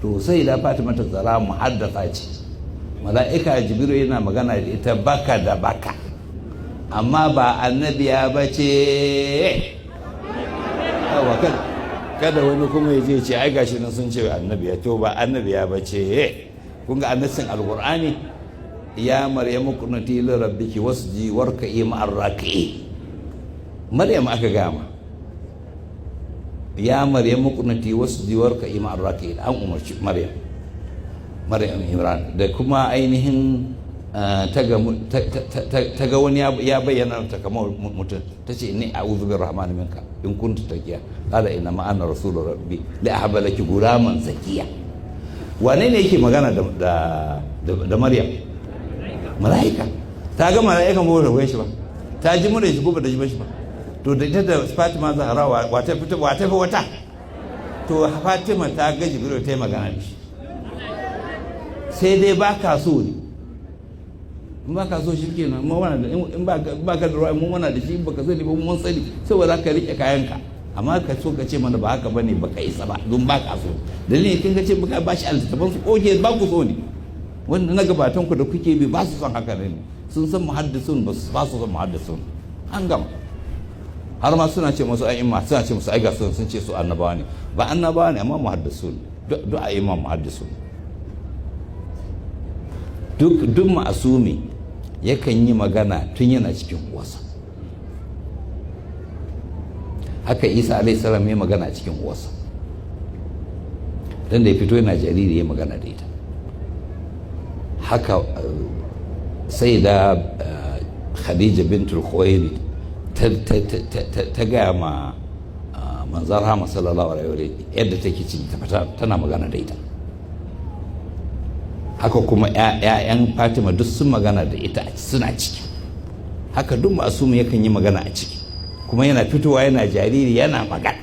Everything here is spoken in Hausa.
to sai da Fatima ta Zahra muhaddasa ce, mala'ika Jibril yana magana da ita baka da baka, amma ba annabiya ba ce. Kada wani kuma ya je ce ai gashi nan sun ce annabiya, to ba annabiya ba ce. Kun ga annasin alqur'ani, ya maryamu qunuti li rabbiki wasji warka'i ma'ar raki'i. Maryam aka gama, ya maryamu qunuti wasji warka'i ma'ar raki'i, an umarci Maryam Imran. Da kuma ainihin ta ga wani ya bayyana ta kamar mutum, ta ce ni a'udhu birrahmani minka in kunta taqiya, qala inna ma ana rasulu rabbi la ahaba laki gulaman zakiya. Wane ne yake magana da Maryam? Mala'ika. Ta ga mala'ika ba da wani shi ba, ta ji mura shi ko ba da ji ba shi ba. To da ita da Fatima Zahra wata fita wata, to Fatima ta ga Jibril ta yi magana da shi, sai dai ba ka so ne. In ba ka so shi kenan, in ba ka da ruwa mun wana da shi, ba ka sani ba mun sani, saboda ka rike kayanka. Amma ka so ka ce mana ba haka bane, ba ka isa ba don ba ka so. Dalilin kin ka ce ba ka ba shi altaban su, oke ba ku so ne. Wanda na gabatan ku da kuke bi ba su son haka ne, sun san muhaddisun ba su son muhaddisun. An gama. Har ma suna ce musu a'imma, suna ce musu ai ga sun ce su annabawa ne. Ba annabawa ne amma muhaddisun. Duk a'imma muhaddisun. Duk ma'asumi yakan yi magana tun yana cikin uwarsa. Haka Isa alaihi salam ya magana cikin uwarsa, dan da ya fito yana jariri ya magana da ita. Haka sai da Khadija bintul Khuwailid ta gaya ma manzon Rahama sallallahu alaihi wa sallam yadda take ciki, tana magana da ita. Haka kuma ‘ya'yan Fatima duk sun magana da ita suna ciki. Haka duk ma'asumi yakan yi magana a ciki, kuma yana fitowa yana jariri yana magana.